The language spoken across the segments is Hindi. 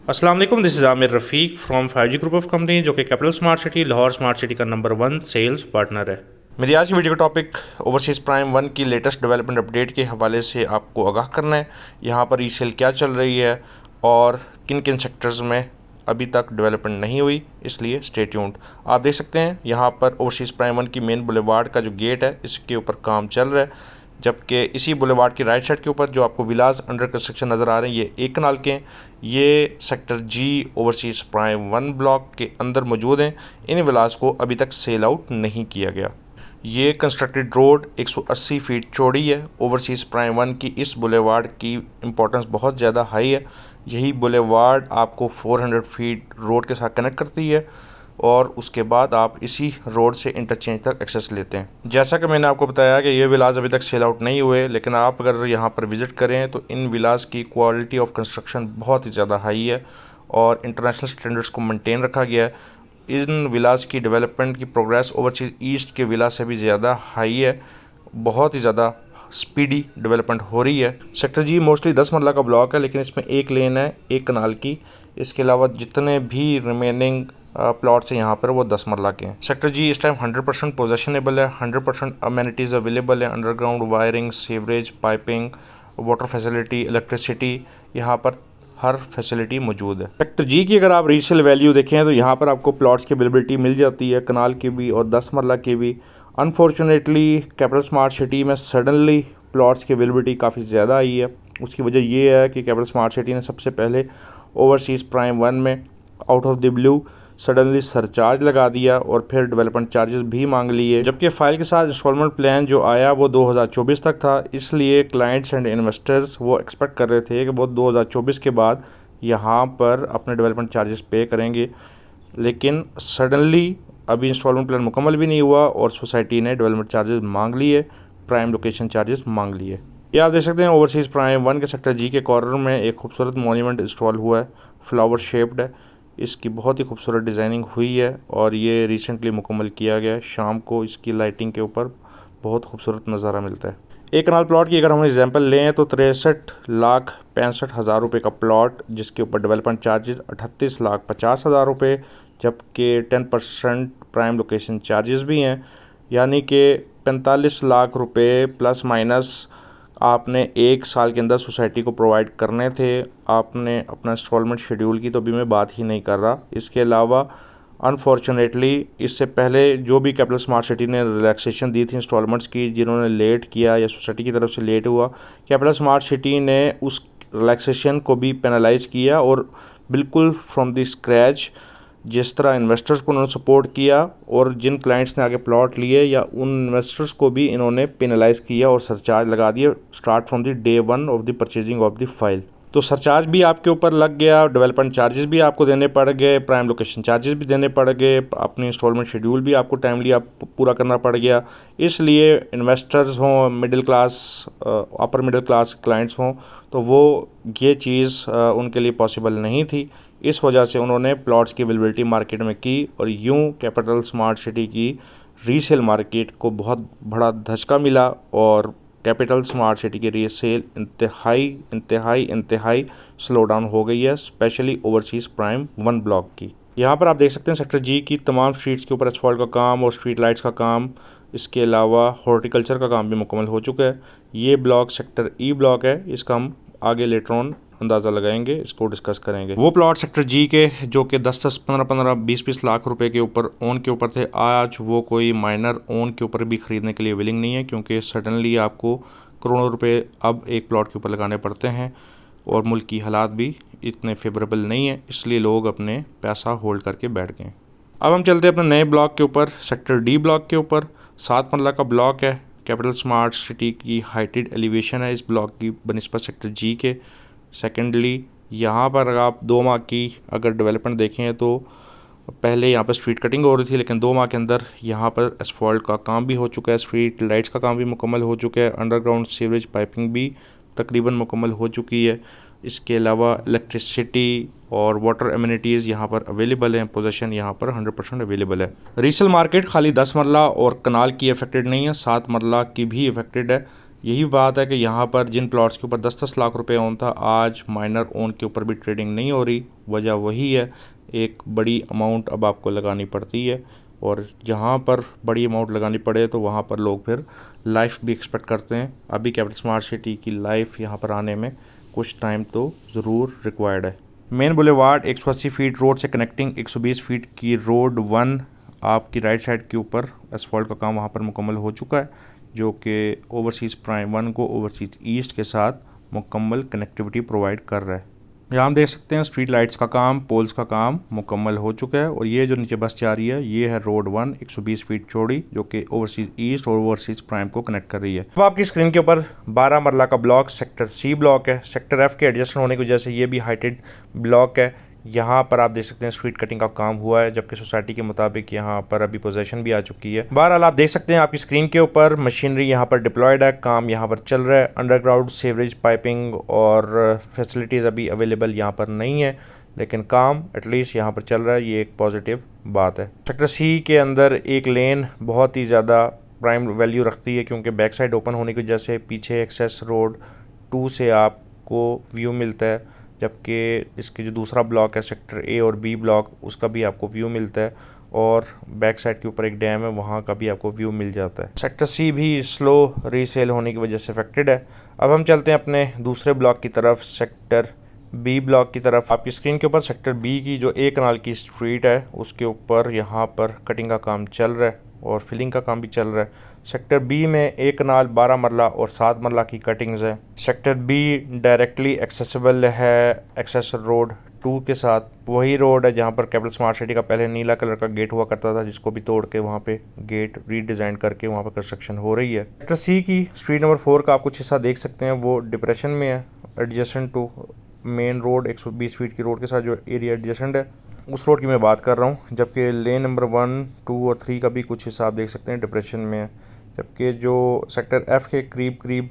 अस्सलाम वालेकुम, this is Aamir Rafiq from 5G group of company, जो कि capital smart city Lahore smart city का नंबर 1 सेल्स पार्टनर है। मेरी आज की वीडियो का टॉपिक ओवरसीज़ प्राइम 1 की लेटेस्ट डेवलपमेंट अपडेट के हवाले से आपको आगाह करना है। यहाँ पर रीसेल क्या चल रही है और किन किन सेक्टर्स में अभी तक डेवलपमेंट नहीं हुई, इसलिए स्टे ट्यून्ड। आप देख सकते हैं यहाँ पर ओवरसीज़ प्राइम 1 की मेन बुलेवार्ड का जो गेट है इसके ऊपर काम चल रहा है, जबकि इसी बुलेवार्ड की राइट साइड के ऊपर जो आपको विलास अंडर कंस्ट्रक्शन नज़र आ रहे हैं ये एक कनाल के हैं। ये सेक्टर जी ओवरसीज़ प्राइम 1 ब्लॉक के अंदर मौजूद हैं। इन विलास को अभी तक सेल आउट नहीं किया गया। ये कंस्ट्रक्टेड रोड 180 फीट चौड़ी है। ओवरसीज़ प्राइम 1 की इस बुलेवार्ड की इम्पोर्टेंस बहुत ज़्यादा हाई है। यही बुलेवार्ड आपको 400 फीट रोड के साथ कनेक्ट करती है और उसके बाद आप इसी रोड से इंटरचेंज तक एक्सेस लेते हैं। जैसा कि मैंने आपको बताया कि ये विलास अभी तक सेल आउट नहीं हुए, लेकिन आप अगर यहाँ पर विज़िट करें तो इन विलास की क्वालिटी ऑफ कंस्ट्रक्शन बहुत ही ज़्यादा हाई है और इंटरनेशनल स्टैंडर्ड्स को मेंटेन रखा गया है। इन विलास की डेवलपमेंट की प्रोग्रेस ओवरसीज़ ईस्ट के विला से भी ज़्यादा हाई है। बहुत ही ज़्यादा स्पीडी डेवलपमेंट हो रही है। सेक्टर जी मोस्टली 10 मरला का ब्लॉक है, लेकिन इसमें एक लेन है एक कनाल की। इसके अलावा जितने भी रिमेनिंग प्लॉट्स हैं यहाँ पर वो 10 मरला के हैं। सेक्टर जी इस टाइम 100% पोजेशनेबल है, 100% अमेनिटीज़ अवेलेबल है। Underground wiring, sewerage, piping, water facility, electricity, यहाँ पर हर फैसिलिटी मौजूद है। सेक्टर जी की अगर आप रीसेल वैल्यू देखें तो यहाँ पर आपको प्लॉट्स की अवेलेबिलिटी मिल जाती है, कनाल की भी और 10 मरला की भी। अनफॉर्चुनेटली कैपिटल स्मार्ट सिटी में सडनली प्लॉट्स की अवेलेबिलिटी काफ़ी ज़्यादा आई है। उसकी वजह ये है कि कैपिटल स्मार्ट सिटी ने सबसे पहले ओवरसीज़ प्राइम 1 में out of the blue suddenly surcharge लगा दिया और फिर डेवलपमेंट चार्जेस भी मांग लिए, जबकि फ़ाइल के साथ इंस्टॉलमेंट प्लान जो आया वो 2024 तक था। इसलिए क्लाइंट्स एंड इन्वेस्टर्स वो एक्सपेक्ट कर रहे थे कि वो 2024 के बाद यहाँ पर अपने डेवलपमेंट चार्जेस पे करेंगे, लेकिन सडनली अभी इंस्टॉलमेंट प्लान मुकम्मल भी नहीं हुआ और सोसाइटी ने डेवलपमेंट चार्जेस मांग लिए, प्राइम लोकेशन चार्जेस मांग लिए। ये आप देख सकते हैं ओवरसीज़ प्राइम 1 के सेक्टर जी के कॉर्नर में एक खूबसूरत मॉन्यूमेंट इंस्टॉल हुआ है, फ्लावर शेप्ड है। इसकी बहुत ही खूबसूरत डिज़ाइनिंग हुई है और ये रिसेंटली मुकम्मल किया गया है। शाम को इसकी लाइटिंग के ऊपर बहुत खूबसूरत नज़ारा मिलता है। एक कनाल प्लॉट की अगर हम एग्जांपल लें तो 63,65,000 रुपये का प्लॉट, जिसके ऊपर डेवलपमेंट चार्जेस 38,50,000 रुपये, जबकि 10% प्राइम लोकेशन चार्जेस भी हैं, यानी कि 45 लाख रुपये प्लस माइनस आपने एक साल के अंदर सोसाइटी को प्रोवाइड करने थे। आपने अपना इंस्टॉलमेंट शेड्यूल की तो अभी मैं बात ही नहीं कर रहा। इसके अलावा अनफॉर्चुनेटली इससे पहले जो भी कैपिटल स्मार्ट सिटी ने रिलैक्सेशन दी थी इंस्टॉलमेंट्स की, जिन्होंने लेट किया या सोसाइटी की तरफ से लेट हुआ, कैपिटल स्मार्ट सिटी ने उस रिलैक्सेशन को भी पेनलाइज़ किया और बिल्कुल फ्रॉम द स्क्रैच जिस तरह इन्वेस्टर्स को उन्होंने सपोर्ट किया और जिन क्लाइंट्स ने आगे प्लॉट लिए या उन इन्वेस्टर्स को भी इन्होंने पेनलाइज़ किया और सरचार्ज लगा दिया start from the day 1 of the purchasing of the file. तो सरचार्ज भी आपके ऊपर लग गया, डेवलपमेंट चार्जेस भी आपको देने पड़ गए, प्राइम लोकेशन चार्जेस भी देने पड़ गए, अपनी इंस्टॉलमेंट शेड्यूल भी आपको टाइमली आप पूरा करना पड़ गया। इसलिए इन्वेस्टर्स हों, middle class, upper middle class clients हों, तो वो ये चीज़ उनके लिए पॉसिबल नहीं थी। इस वजह से उन्होंने प्लॉट्स की अवेलेबिलिटी मार्केट में की और यूं कैपिटल स्मार्ट सिटी की रीसेल मार्केट को बहुत बड़ा धचका मिला और कैपिटल स्मार्ट सिटी की रीसेल इंतहाई स्लो डाउन हो गई है, स्पेशली ओवरसीज़ प्राइम 1 ब्लॉक की। यहाँ पर आप देख सकते हैं सेक्टर जी की तमाम स्ट्रीट्स के ऊपर एसफॉल्ट का काम और स्ट्रीट लाइट्स का काम, इसके अलावा हॉर्टिकल्चर का काम भी मुकम्मल हो चुका है। ये ब्लॉक सेक्टर ई ब्लॉक है, इसका हम आगे लेटर ऑन अंदाज़ा लगाएंगे, इसको डिस्कस करेंगे। वो प्लॉट सेक्टर जी के जो कि 10-10, 15-15, 20-20 लाख रुपए के ऊपर ओन के ऊपर थे, आज वो कोई माइनर ओन के ऊपर भी ख़रीदने के लिए विलिंग नहीं है, क्योंकि सडनली आपको करोड़ों रुपए अब एक प्लॉट के ऊपर लगाने पड़ते हैं और मुल्क की हालात भी इतने फेवरेबल नहीं है, इसलिए लोग अपने पैसा होल्ड करके बैठ गए। अब हम चलते हैं अपने नए ब्लॉक के ऊपर, सेक्टर डी ब्लॉक के ऊपर। 7 मरला का ब्लॉक है, कैपिटल स्मार्ट सिटी की हाइटेड एलिवेशन है इस ब्लॉक की बनिस्बत सेक्टर जी के। सेकेंडली यहाँ पर आप 2 माह की अगर डेवलपमेंट देखें तो पहले यहाँ पर स्ट्रीट कटिंग हो रही थी, लेकिन 2 माह के अंदर यहाँ पर एसफॉल्ट का काम भी हो चुका है, स्ट्रीट लाइट्स का काम भी मुकम्मल हो चुका है, अंडरग्राउंड सीवरेज पाइपिंग भी तकरीबन मुकम्मल हो चुकी है। इसके अलावा इलेक्ट्रिसिटी और वाटर एमिनिटीज़ यहाँ पर अवेलेबल हैं, पोजेशन यहाँ पर 100% अवेलेबल है। रीसेल मार्केट खाली 10 मरला और कनाल की अफेक्टेड नहीं है, 7 मरला की भी अफेक्टेड है। यही बात है कि यहाँ पर जिन प्लॉट्स के ऊपर 10-10 लाख रुपए ओन था, आज माइनर ओन के ऊपर भी ट्रेडिंग नहीं हो रही। वजह वही है, एक बड़ी अमाउंट अब आपको लगानी पड़ती है, और जहाँ पर बड़ी अमाउंट लगानी पड़े तो वहाँ पर लोग फिर लाइफ भी एक्सपेक्ट करते हैं। अभी कैपिटल स्मार्ट सिटी की लाइफ यहाँ पर आने में कुछ टाइम तो ज़रूर रिक्वायर्ड है। मेन बुलेवार्ड 180 फीट रोड से कनेक्टिंग 120 फीट की रोड 1 आपकी राइट साइड के ऊपर एसफॉल्ट का काम वहाँ पर मुकम्मल हो चुका है, जो कि ओवरसीज़ प्राइम 1 को ओवरसीज़ ईस्ट के साथ मुकम्मल कनेक्टिविटी प्रोवाइड कर रहा है। यहाँ हम देख सकते हैं स्ट्रीट लाइट्स का काम, पोल्स का काम मुकम्मल हो चुका है, और ये जो नीचे बस जा रही है ये है रोड 1 120 फीट चौड़ी, जो कि ओवरसीज़ ईस्ट और ओवरसीज़ प्राइम को कनेक्ट कर रही है। अब आपकी स्क्रीन के ऊपर 12 मरला का ब्लॉक सेक्टर सी ब्लॉक है। सेक्टर एफ के एडजस्ट होने की वजह से ये भी हाइटेड ब्लॉक है। यहाँ पर आप देख सकते हैं स्ट्रीट कटिंग का काम हुआ है, जबकि सोसाइटी के मुताबिक यहाँ पर अभी पोजेशन भी आ चुकी है। बहरहाल आप देख सकते हैं आपकी स्क्रीन के ऊपर मशीनरी यहाँ पर डिप्लॉयड है, काम यहाँ पर चल रहा है। अंडरग्राउंड सीवरेज पाइपिंग और फैसिलिटीज़ अभी अवेलेबल यहाँ पर नहीं है, लेकिन काम एटलीस्ट यहाँ पर चल रहा है, ये एक पॉजिटिव बात है। सेक्टर सी के अंदर एक लेन बहुत ही ज़्यादा प्राइम वैल्यू रखती है, क्योंकि बैक साइड ओपन होने की वजह से पीछे एक्सेस रोड 2 से आपको व्यू मिलता है, जबकि इसके जो दूसरा ब्लॉक है सेक्टर ए और बी ब्लॉक, उसका भी आपको व्यू मिलता है, और बैक साइड के ऊपर एक डैम है वहाँ का भी आपको व्यू मिल जाता है। सेक्टर सी भी स्लो रीसेल होने की वजह से अफेक्टेड है। अब हम चलते हैं अपने दूसरे ब्लॉक की तरफ, सेक्टर बी ब्लॉक की तरफ। आपकी स्क्रीन के ऊपर सेक्टर बी की जो एक कनाल की स्ट्रीट है उसके ऊपर यहाँ पर कटिंग का काम चल रहा है और फिलिंग का काम भी चल रहा है। सेक्टर बी में एक कनाल 12 मरला और 7 मरला की कटिंग्स हैं। सेक्टर बी डायरेक्टली एक्सेसिबल है एक्सेस रोड 2 के साथ। वही रोड है जहाँ पर कैपिटल स्मार्ट सिटी का पहले नीला कलर का गेट हुआ करता था, जिसको भी तोड़ के वहाँ पे गेट रीडिज़ाइन करके वहाँ पर कंस्ट्रक्शन हो रही है। सेक्टर सी की स्ट्रीट नंबर 4 का आप कुछ हिस्सा देख सकते हैं, वो डिप्रेशन में है adjacent to main road 120 feet की रोड के साथ जो एरिया एडजेसेंट है उस रोड की मैं बात कर रहा हूँ। जबकि लेन नंबर 1, 2 और 3 का भी कुछ हिस्सा आप देख सकते हैं डिप्रेशन में है, जबकि जो सेक्टर एफ के करीब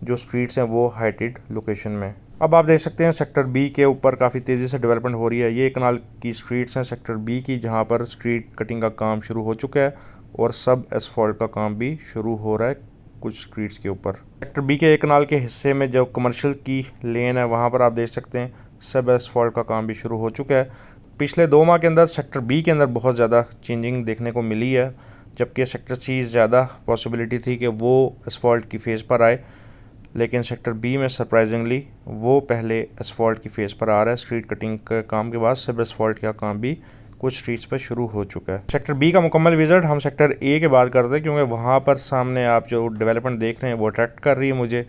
जो स्ट्रीट्स हैं वो हाइटेड लोकेशन में। अब आप देख सकते हैं सेक्टर बी के ऊपर काफ़ी तेज़ी से डेवलपमेंट हो रही है। ये कनाल की स्ट्रीट्स हैं सेक्टर बी की, जहाँ पर स्ट्रीट कटिंग का काम शुरू हो चुका है और सब एसफॉल्ट का काम भी शुरू हो रहा है कुछ स्ट्रीट्स के ऊपर। सेक्टर बी के एक कनाल के हिस्से में जो कमर्शियल की लेन है वहाँ पर आप देख सकते हैं सब एसफॉल्ट का काम भी शुरू हो चुका है। पिछले 2 माह के अंदर सेक्टर बी के अंदर बहुत ज़्यादा चेंजिंग देखने को मिली है, जबकि सेक्टर सी ज़्यादा पॉसिबिलिटी थी कि वो एसफॉल्ट की फ़ेज़ पर आए, लेकिन सेक्टर बी में सरप्राइजिंगली वो पहले एसफॉल्ट की फ़ेज़ पर आ रहा है। स्ट्रीट कटिंग के काम के बाद सब एसफॉल्ट का काम भी कुछ स्ट्रीट्स पर शुरू हो चुका है। सेक्टर बी का मुकम्मल विजिट हम सेक्टर ए के बाद करते हैं, क्योंकि वहाँ पर सामने आप जो डेवलपमेंट देख रहे हैं वो अट्रैक्ट कर रही है मुझे।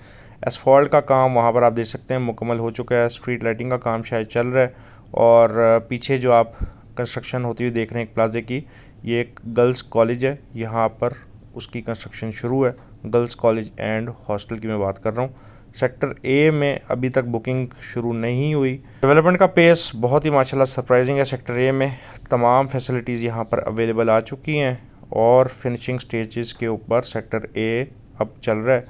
एसफॉल्ट का काम वहाँ पर आप देख सकते हैं मुकम्मल हो चुका है, स्ट्रीट लाइटिंग का काम शायद चल रहा है, और पीछे जो आप कंस्ट्रक्शन होती हुई देख रहे हैं एक प्लाजे की, ये एक गर्ल्स कॉलेज है, यहाँ पर उसकी कंस्ट्रक्शन शुरू है। गर्ल्स कॉलेज एंड हॉस्टल की मैं बात कर रहा हूँ। सेक्टर ए में अभी तक बुकिंग शुरू नहीं हुई। डेवलपमेंट का पेस बहुत ही माशाल्लाह सरप्राइजिंग है। सेक्टर ए में तमाम फैसिलिटीज़ यहाँ पर अवेलेबल आ चुकी हैं और फिनिशिंग स्टेजेस के ऊपर सेक्टर ए अब चल रहा है।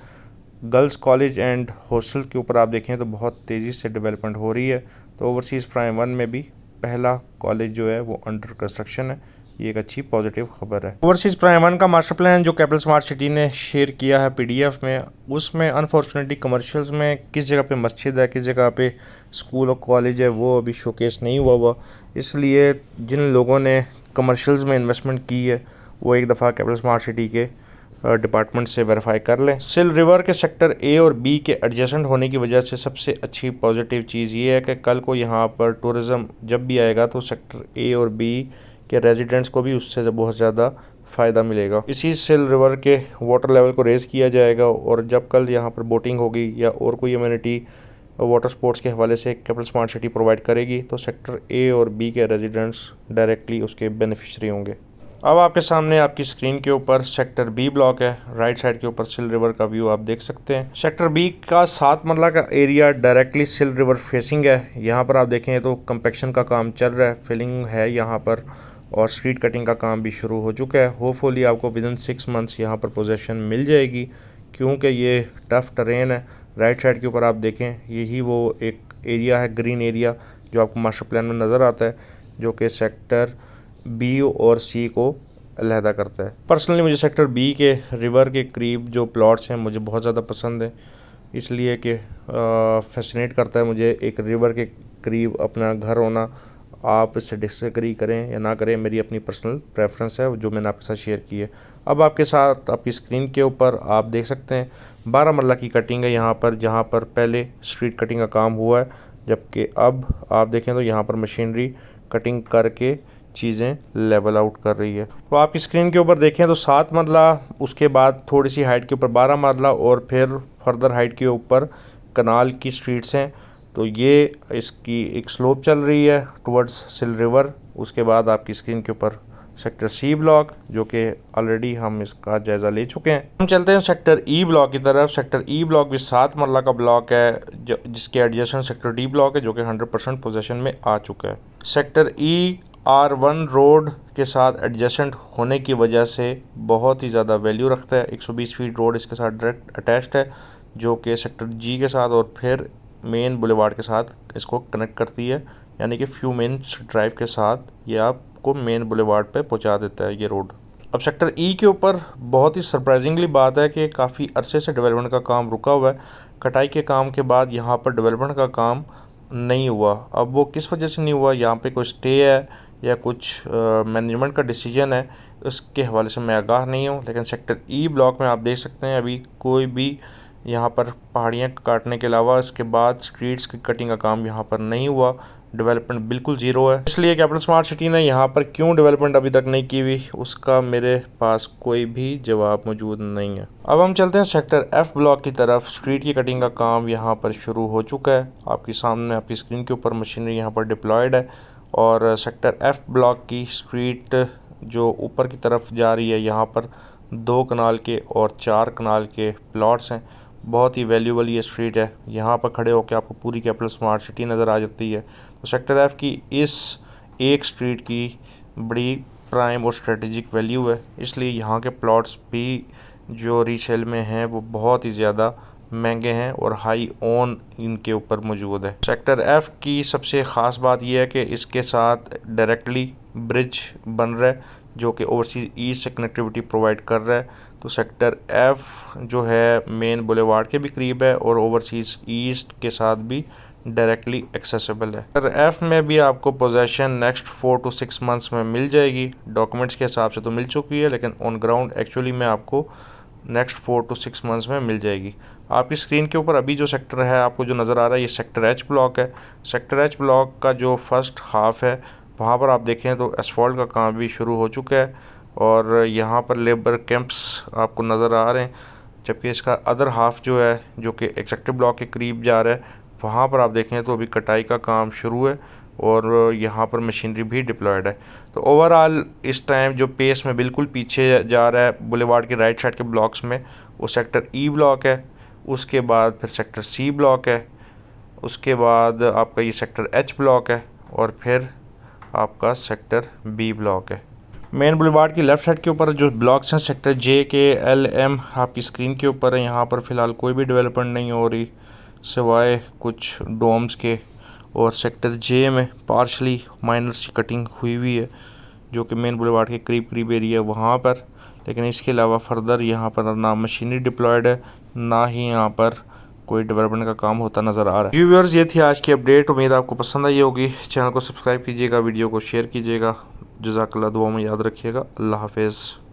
गर्ल्स कॉलेज एंड हॉस्टल के ऊपर आप देखें तो बहुत तेज़ी से डेवलपमेंट हो रही है। तो ओवरसीज़ प्राइम 1 में भी पहला कॉलेज जो है वो अंडर कंस्ट्रक्शन है, ये एक अच्छी पॉजिटिव खबर है। ओवरसीज़ प्राइम 1 का मास्टर प्लान जो कैपिटल स्मार्ट सिटी ने शेयर किया है पीडीएफ में, उसमें अनफॉर्चुनेटली कमर्शियल्स में किस जगह पे मस्जिद है, किस जगह पे स्कूल और कॉलेज है, वो अभी शोकेस नहीं हुआ। इसलिए जिन लोगों ने कमर्शियल्स में इन्वेस्टमेंट की है वो एक दफ़ा कैपिटल स्मार्ट सिटी के डिपार्टमेंट से वेरीफाई कर लें। सिल रिवर के सेक्टर ए और बी के एडजेसेंट होने की वजह से सबसे अच्छी पॉजिटिव चीज़ ये है कि कल को यहाँ पर टूरिज़्म जब भी आएगा तो सेक्टर ए और बी के रेजिडेंट्स को भी उससे बहुत ज़्यादा फ़ायदा मिलेगा। इसी सिल रिवर के वाटर लेवल को रेज़ किया जाएगा, और जब कल यहाँ पर बोटिंग होगी या और कोई अम्यूनिटी वाटर स्पोर्ट्स के हवाले से कैपिटल स्मार्ट सिटी प्रोवाइड करेगी तो सेक्टर ए और बी के रेजिडेंट्स डायरेक्टली उसके बेनिफिशरी होंगे। अब आपके सामने आपकी स्क्रीन के ऊपर सेक्टर बी ब्लॉक है, राइट साइड के ऊपर सिल रिवर का व्यू आप देख सकते हैं। सेक्टर बी का 7 मरला का एरिया डायरेक्टली सिल रिवर फेसिंग है। यहाँ पर आप देखें तो कंपैक्शन का काम चल रहा है, फिलिंग है यहाँ पर, और स्ट्रीट कटिंग का काम भी शुरू हो चुका है। होपफुली आपको विदिन 6 मंथ्स यहाँ पर पोजीशन मिल जाएगी, क्योंकि ये टफ टेरेन है। राइट साइड के ऊपर आप देखें यही वो एक एरिया है, ग्रीन एरिया, जो आपको मास्टर प्लान में नज़र आता है, जो कि सेक्टर बी और सी को अलहदा करता है। पर्सनली मुझे सेक्टर बी के रिवर के करीब जो प्लॉट्स हैं मुझे बहुत ज़्यादा पसंद है, इसलिए कि फैसिनेट करता है मुझे एक रिवर के करीब अपना घर होना। आप इससे डिसएग्री करें या ना करें, मेरी अपनी पर्सनल प्रेफरेंस है जो मैंने आपके साथ शेयर की है। अब आपके साथ आपकी स्क्रीन के ऊपर आप देख सकते हैं 12 मरला की कटिंग है यहाँ पर, जहाँ पर पहले स्ट्रीट कटिंग का काम हुआ है, जबकि अब आप देखें तो यहाँ पर मशीनरी कटिंग करके चीज़ें लेवल आउट कर रही है। तो आपकी स्क्रीन के ऊपर देखें तो 7 मरला, उसके बाद थोड़ी सी हाइट के ऊपर 12 मरला और फिर फर्दर हाइट के ऊपर कनाल की स्ट्रीट्स हैं। तो ये इसकी एक स्लोप चल रही है टुवर्ड्स सिल रिवर। उसके बाद आपकी स्क्रीन के ऊपर सेक्टर सी ब्लॉक, जो कि ऑलरेडी हम इसका जायज़ा ले चुके हैं। हम चलते हैं सेक्टर ई ब्लॉक की तरफ। सेक्टर ई ब्लॉक भी 7 मरला का ब्लॉक है, जिसके एडजेसेंट सेक्टर डी ब्लॉक है, जो कि 100% पोजेशन में आ चुका है। सेक्टर ई R1 रोड के साथ एडजेसेंट होने की वजह से बहुत ही ज़्यादा वैल्यू रखता है। 120 फीट रोड इसके साथ डायरेक्ट अटैच्ड है, जो कि सेक्टर जी के साथ और फिर मेन बुलेवार्ड के साथ इसको कनेक्ट करती है, यानी कि फ्यू मिनट्स ड्राइव के साथ ये आपको मेन बुलेवार्ड पे पहुंचा देता है ये रोड। अब सेक्टर ई के ऊपर बहुत ही सरप्राइजिंगली बात है कि काफ़ी अरसे से डेवलपमेंट का काम रुका हुआ है। कटाई के काम के बाद यहाँ पर डेवलपमेंट का काम नहीं हुआ। अब वो किस वजह से नहीं हुआ, यहाँ पे कोई स्टे है या कुछ मैनेजमेंट का डिसीजन है, उसके हवाले से मैं आगाह नहीं हूँ। लेकिन सेक्टर ई ब्लॉक में आप देख सकते हैं अभी कोई भी यहाँ पर पहाड़ियाँ काटने के अलावा इसके बाद स्ट्रीट्स की कटिंग का काम यहाँ पर नहीं हुआ। डेवलपमेंट बिल्कुल ज़ीरो है। इसलिए कैपिटल स्मार्ट सिटी ने यहाँ पर क्यों डेवलपमेंट अभी तक नहीं की हुई, उसका मेरे पास कोई भी जवाब मौजूद नहीं है। अब हम चलते हैं सेक्टर एफ ब्लॉक की तरफ। स्ट्रीट की कटिंग का काम यहाँ पर शुरू हो चुका है। आपके सामने आपकी स्क्रीन के ऊपर मशीनरी यहाँ पर डिप्लॉयड है और सेक्टर एफ ब्लॉक की स्ट्रीट जो ऊपर की तरफ जा रही है, यहाँ पर 2 कनाल के और 4 कनाल के प्लॉट्स हैं। बहुत ही वैल्यूबल ये स्ट्रीट है। यहाँ पर खड़े होकर आपको पूरी कैपिटल स्मार्ट सिटी नज़र आ जाती है। तो सेक्टर एफ की इस एक स्ट्रीट की बड़ी प्राइम और स्ट्रेटेजिक वैल्यू है, इसलिए यहाँ के प्लॉट्स भी जो रीसेल में हैं वो बहुत ही ज़्यादा महंगे हैं और हाई ओन इनके ऊपर मौजूद है। सेक्टर एफ की सबसे ख़ास बात यह है कि इसके साथ डायरेक्टली ब्रिज बन रहा है, जो कि ओवरसीज ईस्ट से कनेक्टिविटी प्रोवाइड कर रहा है। तो सेक्टर एफ जो है मेन बुलेवार्ड के भी करीब है और ओवरसीज ईस्ट के साथ भी डायरेक्टली एक्सेसिबल है। सेक्टर एफ में भी आपको पोजेशन नेक्स्ट 4 to 6 मंथ्स में मिल जाएगी। डॉक्यूमेंट्स के हिसाब से तो मिल चुकी है, लेकिन ऑन ग्राउंड एक्चुअली में आपको नेक्स्ट 4 to 6 मंथ्स में मिल जाएगी। आपकी स्क्रीन के ऊपर अभी जो सेक्टर है आपको जो नज़र आ रहा है, ये सेक्टर एच ब्लॉक है। सेक्टर एच ब्लॉक का जो फर्स्ट हाफ है वहाँ पर आप देखें तो एसफॉल्ट का काम भी शुरू हो चुका है और यहाँ पर लेबर कैंप्स आपको नज़र आ रहे हैं। जबकि इसका अदर हाफ जो है, जो कि एक्जेक्टिव ब्लॉक के करीब जा रहा है, वहाँ पर आप देखें तो अभी कटाई का काम शुरू है और यहाँ पर मशीनरी भी डिप्लॉयड है। तो ओवरऑल इस टाइम जो पेस में बिल्कुल पीछे जा रहा है बुलेवार्ड के राइट साइड के ब्लॉक्स में, वो सेक्टर ई ब्लॉक है। उसके बाद फिर सेक्टर सी ब्लॉक है, उसके बाद आपका ये सेक्टर एच ब्लॉक है और फिर आपका सेक्टर बी ब्लॉक है। मेन बुलेवार्ड की लेफ़्ट साइड के ऊपर जो ब्लॉक्स हैं सेक्टर जे के एल एम आपकी स्क्रीन के ऊपर है। यहाँ पर फ़िलहाल कोई भी डेवलपमेंट नहीं हो रही सिवाय कुछ डोम्स के, और सेक्टर जे में पार्शली माइनर सी कटिंग हुई है जो कि मेन बुलेवार्ड के करीब एरिया है वहाँ पर। लेकिन इसके अलावा फर्दर यहाँ पर ना मशीनरी डिप्लॉयड है, ना ही यहाँ पर कोई डेवलपमेंट का काम होता नज़र आ रहा है। व्यूअर्स, ये थी आज की अपडेट। उम्मीद आपको पसंद आई होगी। चैनल को सब्सक्राइब कीजिएगा, वीडियो को शेयर कीजिएगा। जज़ाकल्लाह, दुआ में याद रखिएगा। अल्लाह हाफ़िज़।